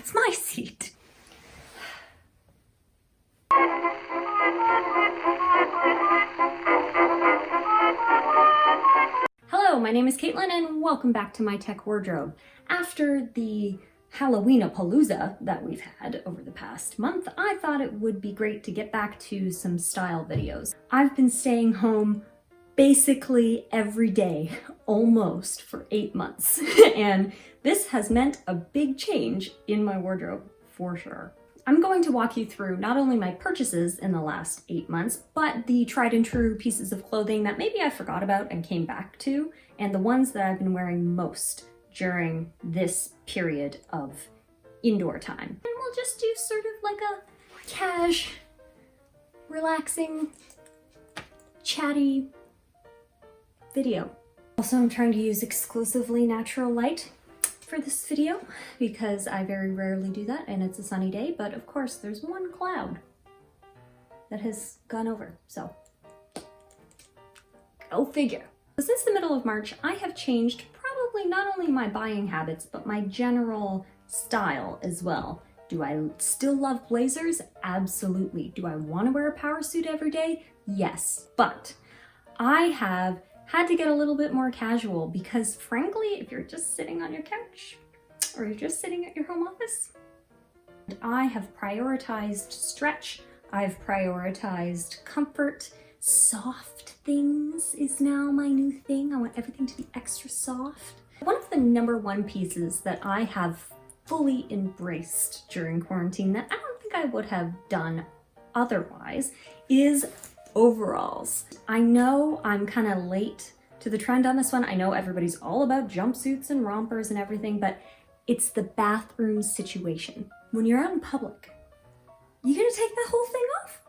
That's my seat. Hello, my name is Caitlin and welcome back to my tech wardrobe. After the Halloween-a-palooza that we've had over the past month, I thought it would be great to get back to some style videos. I've been staying home basically every day, almost, for 8 months. And this has meant a big change in my wardrobe, for sure. I'm going to walk you through not only my purchases in the last 8 months, but the tried and true pieces of clothing that maybe I forgot about and came back to, and the ones that I've been wearing most during this period of indoor time. And we'll just do sort of like a cash, relaxing, chatty video. Also, I'm trying to use exclusively natural light for this video because I very rarely do that and it's a sunny day, but of course there's one cloud that has gone over, so go figure. Since the middle of March, I have changed probably not only my buying habits, but my general style as well. Do I still love blazers? Absolutely. Do I want to wear a power suit every day? Yes, but I have had to get a little bit more casual because frankly, if you're just sitting on your couch or you're just sitting at your home office, I have prioritized stretch, I've prioritized comfort. Soft things is now my new thing. I want everything to be extra soft. One of the #1 pieces that I have fully embraced during quarantine that I don't think I would have done otherwise is overalls. I know I'm kind of late to the trend on this one. I know everybody's all about jumpsuits and rompers and everything, but it's the bathroom situation. When you're out in public, you gonna take that whole thing off?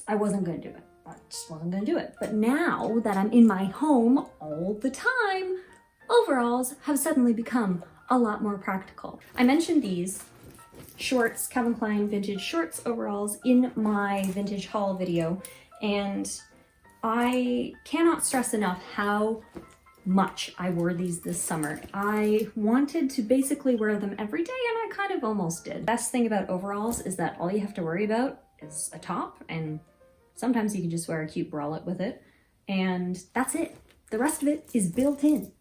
I wasn't gonna do it. I just wasn't gonna do it. But now that I'm in my home all the time, overalls have suddenly become a lot more practical. I mentioned these shorts, Calvin Klein vintage shorts overalls in my vintage haul video, and I cannot stress enough how much I wore these this summer. I wanted to basically wear them every day and I kind of almost did. Best thing about overalls is that all you have to worry about is a top, and sometimes you can just wear a cute bralette with it, and that's it. The rest of it is built-in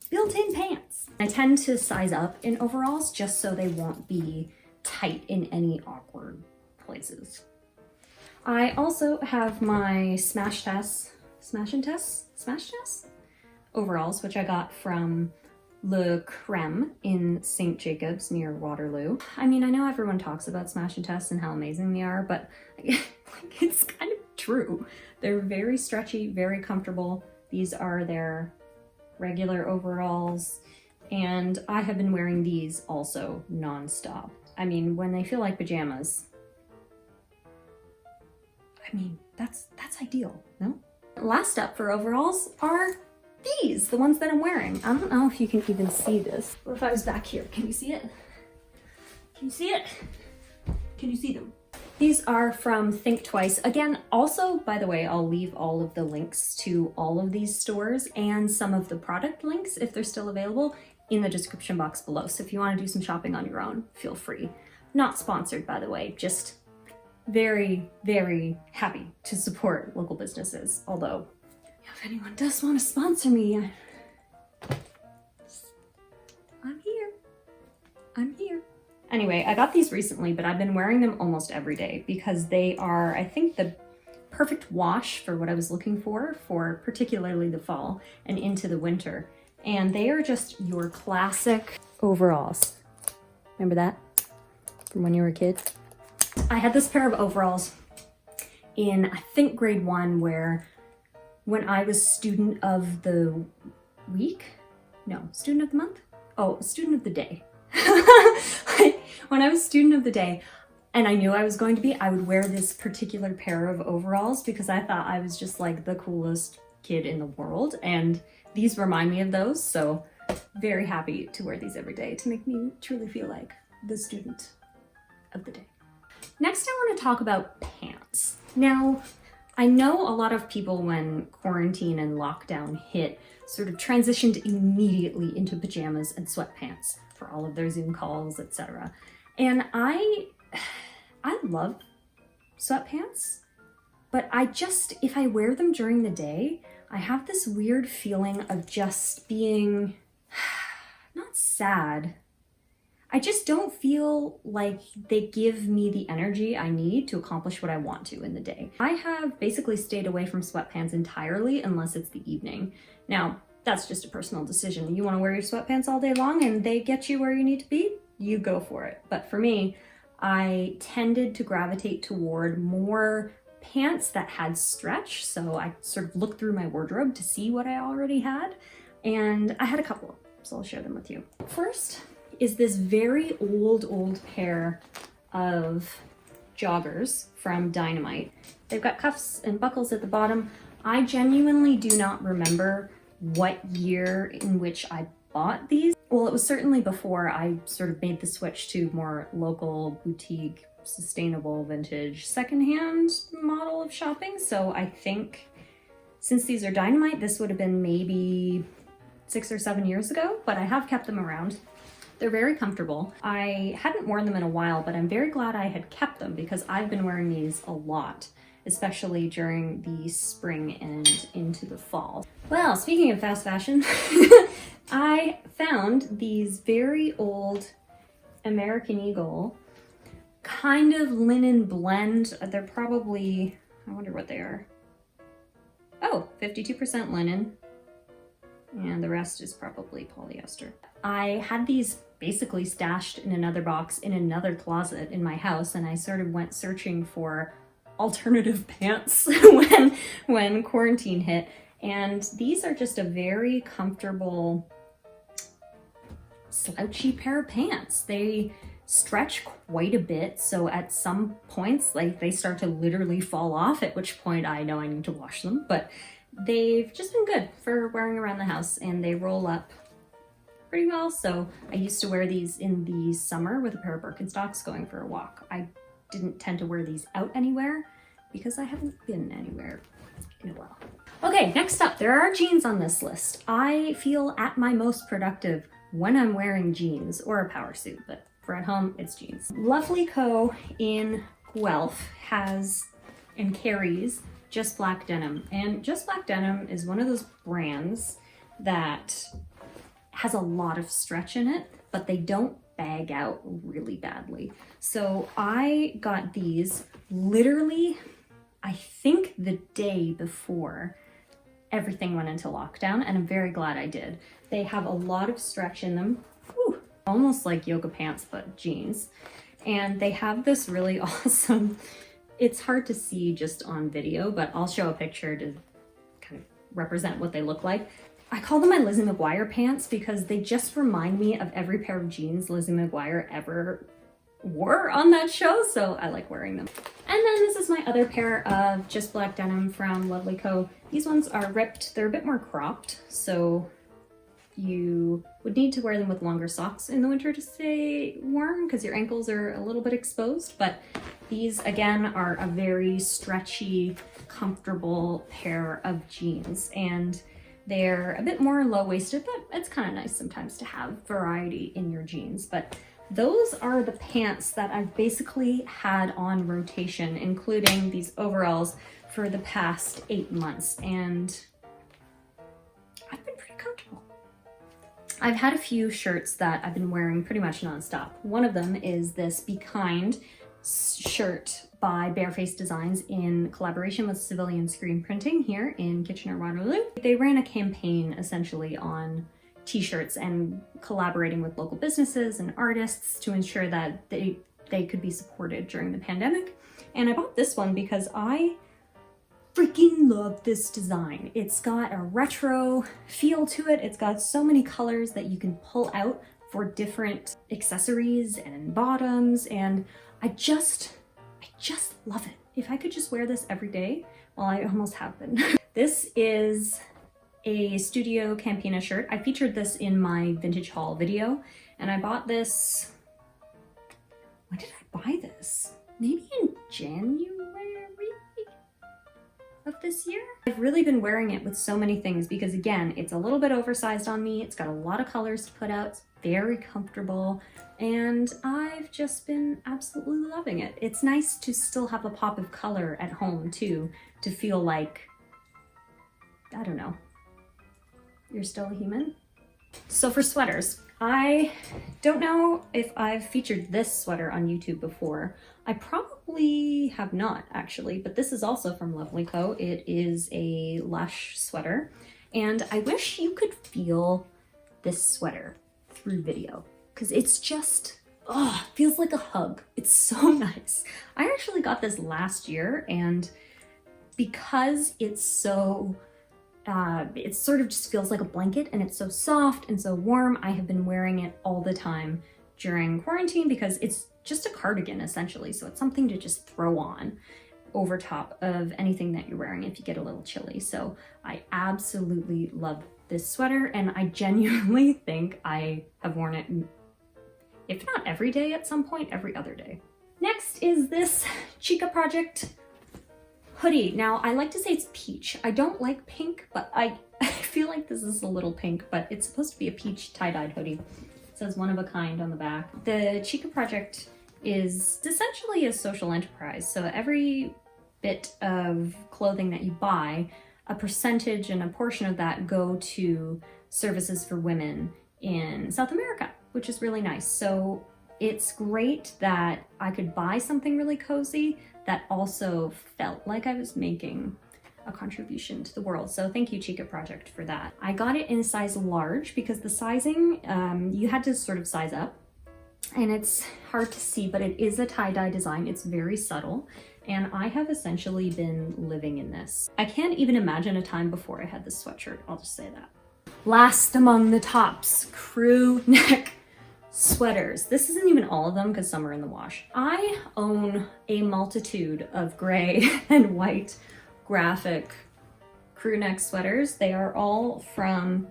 pants. I tend to size up in overalls just so they won't be tight in any awkward places. I also have my Smash Tess overalls, which I got from Le Creme in St. Jacobs near Waterloo. I mean, I know everyone talks about Smash and Tess and how amazing they are, but it's kind of true. They're very stretchy, very comfortable. These are their regular overalls, and I have been wearing these also non-stop. I mean, when they feel like pajamas, I mean, that's ideal, no? Last up for overalls are these, the ones that I'm wearing. I don't know if you can even see this. What if I was back here? Can you see it? Can you see it? Can you see them? These are from Think Twice. Again, also, by the way, I'll leave all of the links to all of these stores and some of the product links, if they're still available, in the description box below. So if you want to do some shopping on your own, feel free. Not sponsored, by the way, just very, very happy to support local businesses. Although, if anyone does want to sponsor me, I'm here. Anyway, I got these recently, but I've been wearing them almost every day because they are, I think, the perfect wash for what I was looking for particularly the fall and into the winter. And they are just your classic overalls. Remember that from when you were a kid? I had this pair of overalls in, I think, grade 1, where when I was student of the week? No, student of the month? Oh, student of the day. When I was student of the day, and I knew I was going to be, I would wear this particular pair of overalls because I thought I was just like the coolest kid in the world, and these remind me of those, so very happy to wear these every day to make me truly feel like the student of the day. Next, I want to talk about pants. Now, I know a lot of people, when quarantine and lockdown hit, sort of transitioned immediately into pajamas and sweatpants. for all of their Zoom calls, etc. And I love sweatpants, but if I wear them during the day, I have this weird feeling of just being, not sad. I just don't feel like they give me the energy I need to accomplish what I want to in the day. I have basically stayed away from sweatpants entirely unless it's the evening. Now, that's just a personal decision. You want to wear your sweatpants all day long and they get you where you need to be, you go for it. But for me, I tended to gravitate toward more pants that had stretch. So I sort of looked through my wardrobe to see what I already had. And I had a couple, so I'll share them with you. First is this very old pair of joggers from Dynamite. They've got cuffs and buckles at the bottom. I genuinely do not remember what year in which I bought these. Well, it was certainly before I sort of made the switch to more local, boutique, sustainable, vintage, secondhand model of shopping. So I think since these are Dynamite, this would have been maybe 6 or 7 years ago, but I have kept them around. They're very comfortable. I hadn't worn them in a while, but I'm very glad I had kept them because I've been wearing these a lot, especially during the spring and into the fall. Well, speaking of fast fashion, I found these very old American Eagle kind of linen blend. They're probably, I wonder what they are. Oh, 52% linen. And the rest is probably polyester. I had these basically stashed in another box in another closet in my house, and I sort of went searching for alternative pants when quarantine hit. And these are just a very comfortable, slouchy pair of pants. They stretch quite a bit, so at some points, like, they start to literally fall off, at which point I know I need to wash them, but they've just been good for wearing around the house, and they roll up pretty well. So I used to wear these in the summer with a pair of Birkenstocks going for a walk. I didn't tend to wear these out anywhere because I haven't been anywhere in a while. Okay, next up, there are jeans on this list. I feel at my most productive when I'm wearing jeans or a power suit, but for at home, it's jeans. Lovely Co. in Guelph has and carries Just Black denim. And Just Black denim is one of those brands that has a lot of stretch in it, but they don't bag out really badly. So I got these literally, I think the day before everything went into lockdown, and I'm very glad I did. They have a lot of stretch in them. Whew, almost like yoga pants, but jeans. And they have this really awesome, it's hard to see just on video, but I'll show a picture to kind of represent what they look like. I call them my Lizzie McGuire pants because they just remind me of every pair of jeans Lizzie McGuire ever wore on that show, so I like wearing them. And then this is my other pair of Just Black denim from Lovely Co. These ones are ripped, they're a bit more cropped, so you would need to wear them with longer socks in the winter to stay warm because your ankles are a little bit exposed, but these again are a very stretchy, comfortable pair of jeans, and they're a bit more low-waisted, but it's kind of nice sometimes to have variety in your jeans. But those are the pants that I've basically had on rotation, including these overalls for the past 8 months, and I've been pretty comfortable. I've had a few shirts that I've been wearing pretty much nonstop. One of them is this Be Kind shirt by Barefaced Designs in collaboration with Civilian Screen Printing here in Kitchener-Waterloo. They ran a campaign essentially on t-shirts and collaborating with local businesses and artists to ensure that they could be supported during the pandemic. And I bought this one because I freaking love this design. It's got a retro feel to it. It's got so many colors that you can pull out for different accessories and bottoms, and I just love it. If I could just wear this every day, well, I almost have been. This is a Studio Campina shirt. I featured this in my vintage haul video, and I bought this, when did I buy this? Maybe in January? of this year. I've really been wearing it with so many things because again, it's a little bit oversized on me. It's got a lot of colors to put out. It's very comfortable and I've just been absolutely loving it. It's nice to still have a pop of color at home too, to feel like, I don't know, you're still a human. So for sweaters, I don't know if I've featured this sweater on YouTube before. I probably have not actually, but this is also from Lovely Co. It is a Lush sweater and I wish you could feel this sweater through video because it's just, oh, it feels like a hug. It's so nice. I actually got this last year and because it's so it sort of just feels like a blanket and it's so soft and so warm. I have been wearing it all the time during quarantine because it's just a cardigan essentially. So it's something to just throw on over top of anything that you're wearing if you get a little chilly. So I absolutely love this sweater and I genuinely think I have worn it, if not every day at some point, every other day. Next is this Chica Project hoodie. Now, I like to say it's peach. I don't like pink, but I feel like this is a little pink, but it's supposed to be a peach tie-dyed hoodie. It says one of a kind on the back. The Chica Project is essentially a social enterprise. So every bit of clothing that you buy, a percentage and a portion of that go to services for women in South America, which is really nice. So it's great that I could buy something really cozy that also felt like I was making a contribution to the world. So thank you, Chica Project, for that. I got it in size large because the sizing, you had to sort of size up and it's hard to see, but it is a tie-dye design. It's very subtle and I have essentially been living in this. I can't even imagine a time before I had this sweatshirt, I'll just say that. Last among the tops, crew neck sweaters. This isn't even all of them because some are in the wash. I own a multitude of gray and white graphic crew neck sweaters. They are all from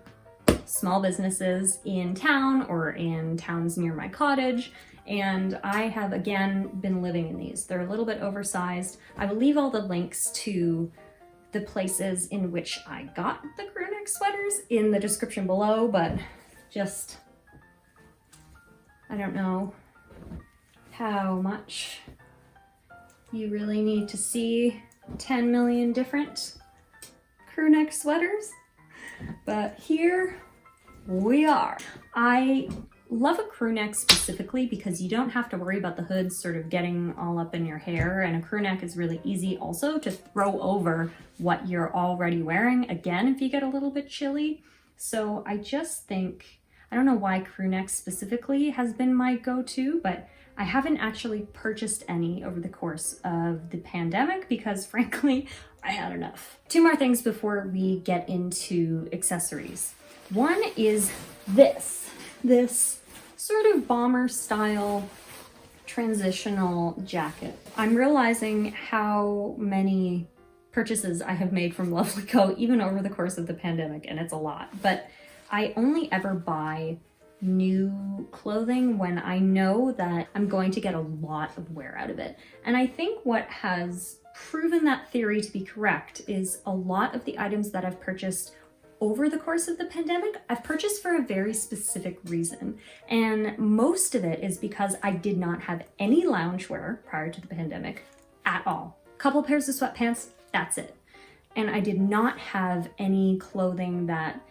small businesses in town or in towns near my cottage. And I have again been living in these. They're a little bit oversized. I will leave all the links to the places in which I got the crew neck sweaters in the description below, but just, I don't know how much you really need to see 10 million different crew neck sweaters, but here we are. I love a crew neck specifically because you don't have to worry about the hoods sort of getting all up in your hair, and a crew neck is really easy also to throw over what you're already wearing, again, if you get a little bit chilly. So I just think, I don't know why crew neck specifically has been my go-to, but I haven't actually purchased any over the course of the pandemic because frankly, I had enough. Two more things before we get into accessories. One is this sort of bomber style transitional jacket. I'm realizing how many purchases I have made from Lovely Co even over the course of the pandemic, and it's a lot, but I only ever buy new clothing when I know that I'm going to get a lot of wear out of it. And I think what has proven that theory to be correct is a lot of the items that I've purchased over the course of the pandemic, I've purchased for a very specific reason. And most of it is because I did not have any loungewear prior to the pandemic at all. Couple pairs of sweatpants, that's it. And I did not have any clothing that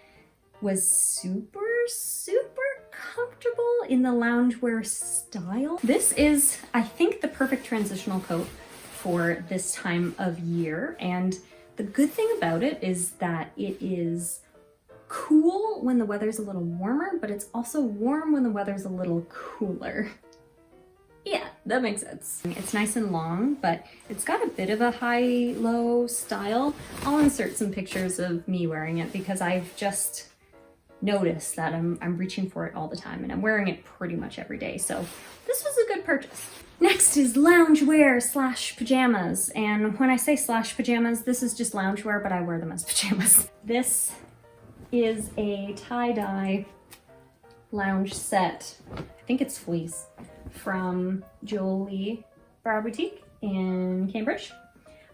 was super comfortable in the loungewear style. This is, I think, the perfect transitional coat for this time of year. And the good thing about it is that it is cool when the weather's a little warmer, but it's also warm when the weather's a little cooler. Yeah, that makes sense. It's nice and long, but it's got a bit of a high-low style. I'll insert some pictures of me wearing it because I've just noticed that I'm reaching for it all the time and I'm wearing it pretty much every day. So this was a good purchase. Next is loungewear slash pajamas. And when I say slash pajamas, this is just loungewear, but I wear them as pajamas. This is a tie-dye lounge set. I think it's fleece from Jolie Bra Boutique in Cambridge.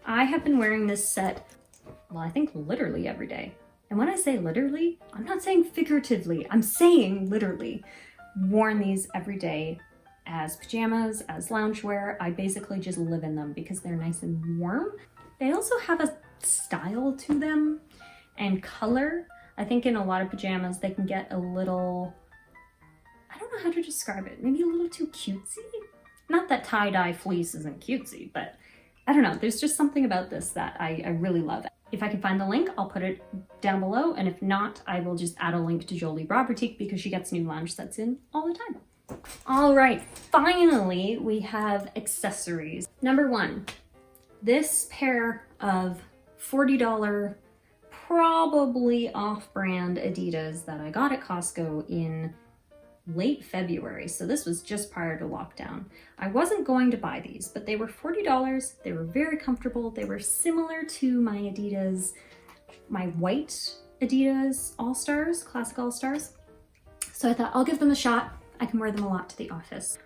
I have been wearing this set well, I think literally every day. And when I say literally, I'm not saying figuratively, I'm saying literally. Worn these every day as pajamas, as loungewear. I basically just live in them because they're nice and warm. They also have a style to them and color. I think in a lot of pajamas they can get a little, I don't know how to describe it, maybe a little too cutesy. Not that tie-dye fleece isn't cutesy, but I don't know, there's just something about this that I really love. If I can find the link, I'll put it down below, and if not, I will just add a link to Jolie Bra Boutique because she gets new lounge sets in all the time. All right, finally, we have accessories. Number one, this pair of $40, probably off-brand Adidas that I got at Costco in late February, so this was just prior to lockdown. I wasn't going to buy these, but they were $40. They were very comfortable. They were similar to my Adidas, my white Adidas All-Stars, Classic All-Stars. So I thought I'll give them a shot. I can wear them a lot to the office.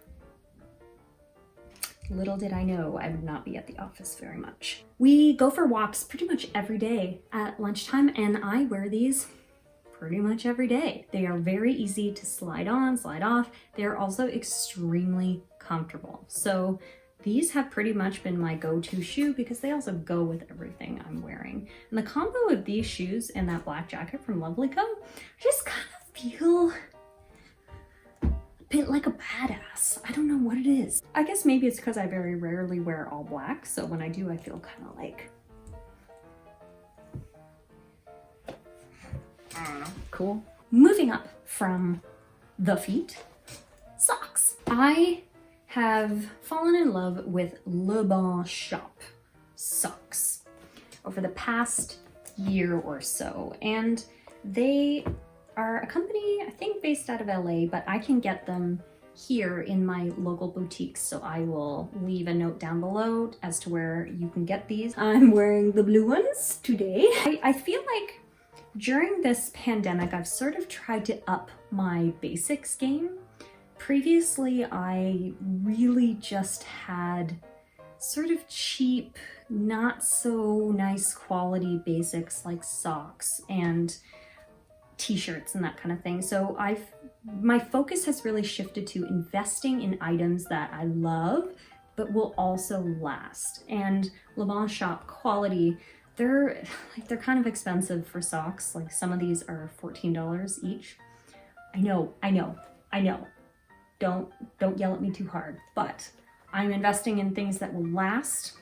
Little did I know I would not be at the office very much. We go for walks pretty much every day at lunchtime, and I wear these pretty much every day. They are very easy to slide on, slide off. They're also extremely comfortable. So these have pretty much been my go-to shoe because they also go with everything I'm wearing. And the combo of these shoes and that black jacket from Lovely Co. just kind of feel a bit like a badass. I don't know what it is. I guess maybe it's because I very rarely wear all black. So when I do, I feel kind of like, I don't know, cool. Moving up from the feet, socks. I have fallen in love with Le Bon Shop socks over the past year or so, and they are a company, I think based out of LA, but I can get them here in my local boutiques, so I will leave a note down below as to where you can get these. I'm wearing the blue ones today. I feel like during this pandemic, I've sort of tried to up my basics game. Previously, I really just had sort of cheap, not so nice quality basics like socks and t-shirts and that kind of thing. So my focus has really shifted to investing in items that I love, but will also last. And Le Bon Shop quality, they're kind of expensive for socks. Like some of these are $14 each. I know. Don't yell at me too hard, but I'm investing in things that will last,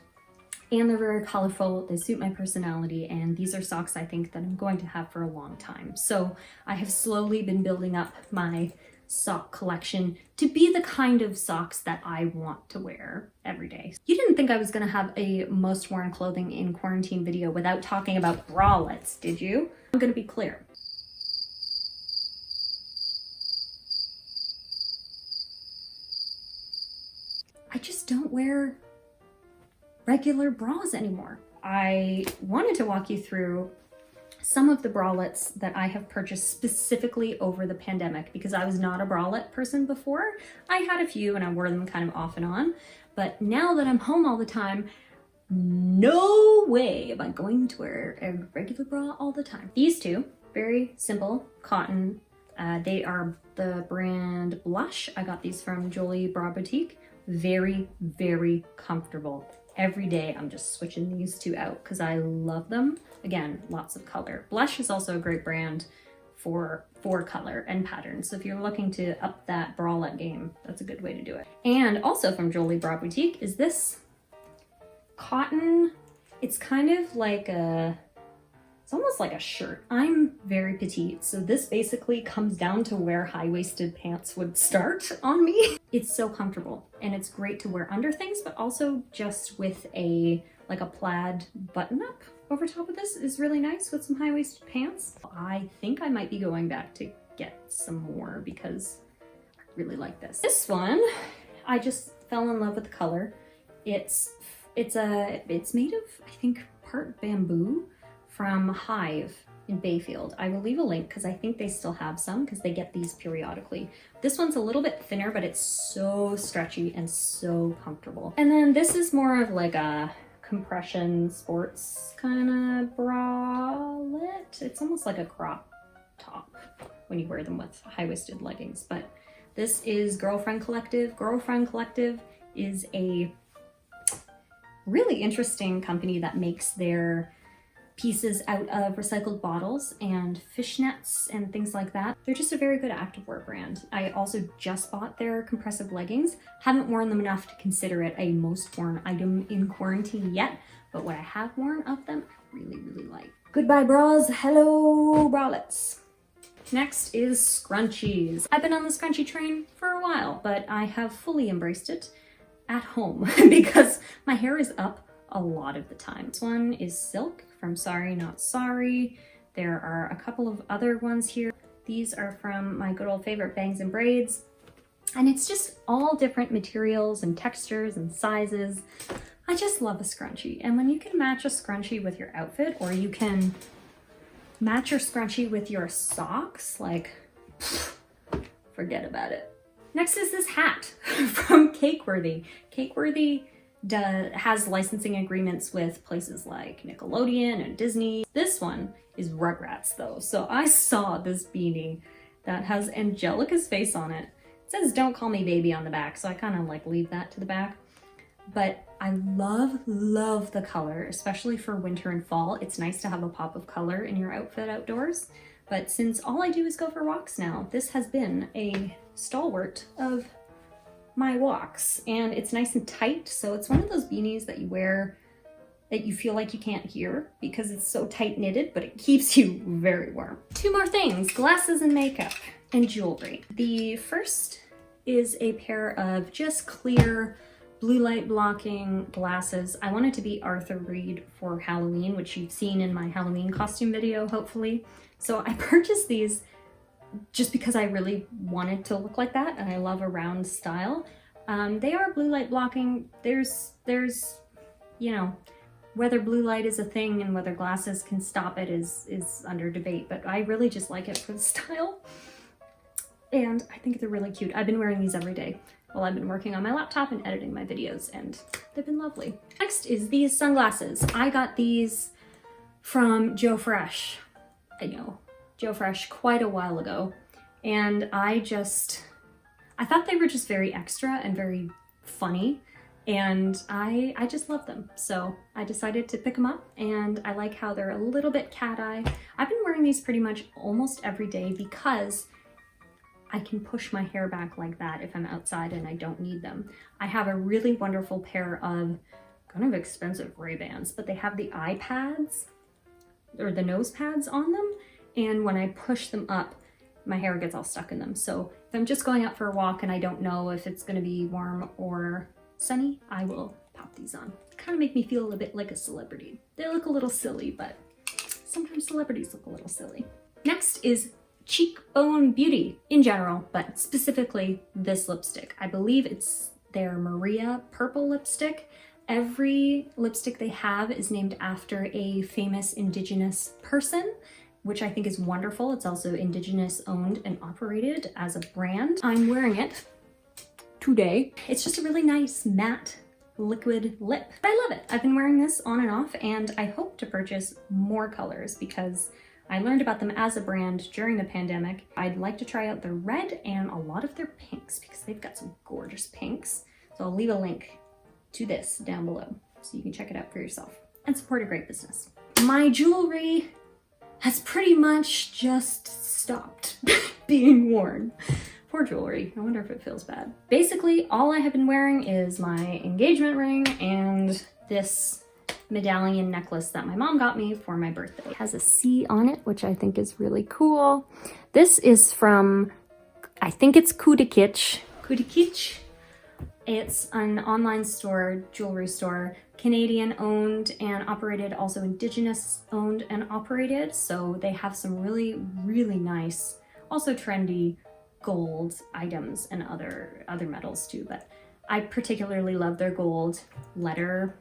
and they're very colorful. They suit my personality, and these are socks I think that I'm going to have for a long time. So I have slowly been building up my sock collection to be the kind of socks that I want to wear every day. You didn't think I was gonna have a most worn clothing in quarantine video without talking about bralettes, did you? I'm gonna be clear. I just don't wear regular bras anymore. I wanted to walk you through some of the bralettes that I have purchased specifically over the pandemic because I was not a bralette person before. I had a few and I wore them kind of off and on, but now that I'm home all the time, no way am I going to wear a regular bra all the time. These two, very simple, cotton. They are the brand Blush. I got these from Jolie Bra Boutique. Very, very comfortable. Every day I'm just switching these two out because I love them. Again, lots of color. Blush is also a great brand for color and patterns. So if you're looking to up that bralette game, that's a good way to do it. And also from Jolie Bra Boutique is this cotton. It's kind of like it's almost like a shirt. I'm very petite, so this basically comes down to where high-waisted pants would start on me. It's so comfortable, and it's great to wear under things, but also just with like a plaid button-up over top of this is really nice with some high-waisted pants. I think I might be going back to get some more because I really like this. This one, I just fell in love with the color. It's made of, I think, part bamboo from Hive in Bayfield. I will leave a link because I think they still have some because they get these periodically. This one's a little bit thinner, but it's so stretchy and so comfortable. And then this is more of like a compression sports kind of bralette. It's almost like a crop top when you wear them with high-waisted leggings, but this is Girlfriend Collective. Girlfriend Collective is a really interesting company that makes their pieces out of recycled bottles and fishnets and things like that. They're just a very good activewear brand. I also just bought their compressive leggings. Haven't worn them enough to consider it a most worn item in quarantine yet, but what I have worn of them, I really, really like. Goodbye bras, hello bralettes. Next is scrunchies. I've been on the scrunchie train for a while, but I have fully embraced it at home because my hair is up a lot of the time. This one is silk from Sorry Not Sorry. There are a couple of other ones here. These are from my good old favorite Bangs and Braids. And it's just all different materials and textures and sizes. I just love a scrunchie. And when you can match a scrunchie with your outfit, or you can match your scrunchie with your socks, like, forget about it. Next is this hat from Cakeworthy. Cakeworthy has licensing agreements with places like Nickelodeon and Disney. This one is Rugrats though. So I saw this beanie that has Angelica's face on it. It says "Don't call me baby" on the back, so I kind of like leave that to the back. But I love the color, especially for winter and fall. It's nice to have a pop of color in your outfit outdoors. But since all I do is go for walks now, this has been a stalwart of my walks, and it's nice and tight. So it's one of those beanies that you wear that you feel like you can't hear because it's so tight knitted, but it keeps you very warm. Two more things, glasses and makeup and jewelry. The first is a pair of just clear blue light blocking glasses. I wanted to be Arthur Reed for Halloween, which you've seen in my Halloween costume video, hopefully. So I purchased these just because I really wanted to look like that, and I love a round style. They are blue light blocking. There's, you know, whether blue light is a thing and whether glasses can stop it is under debate, but I really just like it for the style. And I think they're really cute. I've been wearing these every day while I've been working on my laptop and editing my videos, and they've been lovely. Next is these sunglasses. I got these from Joe Fresh. I know, Joe Fresh, quite a while ago. And I thought they were just very extra and very funny. And I just love them. So I decided to pick them up, and I like how they're a little bit cat eye. I've been wearing these pretty much almost every day because I can push my hair back like that if I'm outside and I don't need them. I have a really wonderful pair of kind of expensive Ray-Bans, but they have the eye pads or the nose pads on them. And when I push them up, my hair gets all stuck in them. So if I'm just going out for a walk and I don't know if it's gonna be warm or sunny, I will pop these on. Kind of make me feel a bit like a celebrity. They look a little silly, but sometimes celebrities look a little silly. Next is Cheekbone Beauty in general, but specifically this lipstick. I believe it's their Maria purple lipstick. Every lipstick they have is named after a famous Indigenous person, which I think is wonderful. It's also Indigenous owned and operated as a brand. I'm wearing it today. It's just a really nice matte liquid lip. I love it. I've been wearing this on and off, and I hope to purchase more colors because I learned about them as a brand during the pandemic. I'd like to try out their red and a lot of their pinks because they've got some gorgeous pinks. So I'll leave a link to this down below so you can check it out for yourself and support a great business. My jewelry has pretty much just stopped being worn. Poor jewelry. I wonder if it feels bad. Basically, all I have been wearing is my engagement ring and this medallion necklace that my mom got me for my birthday. It has a C on it, which I think is really cool. This is from, I think it's Coup de Kitsch. Coup de Kitsch. It's an online store, jewelry store, Canadian owned and operated, also Indigenous owned and operated. So they have some really, really nice, also trendy gold items and other metals too. But I particularly love their gold letter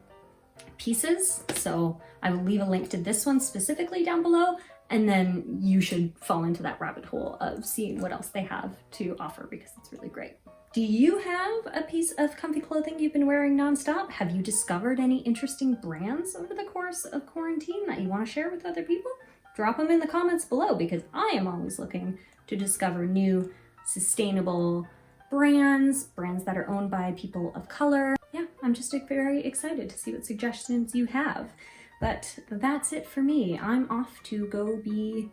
pieces. So I will leave a link to this one specifically down below, and then you should fall into that rabbit hole of seeing what else they have to offer because it's really great. Do you have a piece of comfy clothing you've been wearing nonstop? Have you discovered any interesting brands over the course of quarantine that you want to share with other people? Drop them in the comments below, because I am always looking to discover new, sustainable brands that are owned by people of color. Yeah, I'm just very excited to see what suggestions you have. But that's it for me. I'm off to go be,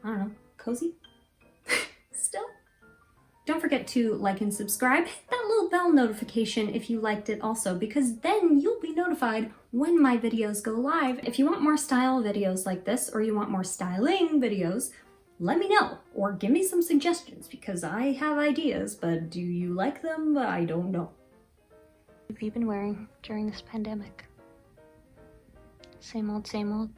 I don't know, cozy? Still? Don't forget to like and subscribe. Hit that little bell notification if you liked it also, because then you'll be notified when my videos go live. If you want more style videos like this, or you want more styling videos, let me know, or give me some suggestions, because I have ideas, but do you like them? I don't know. What have you been wearing during this pandemic? Same old, same old.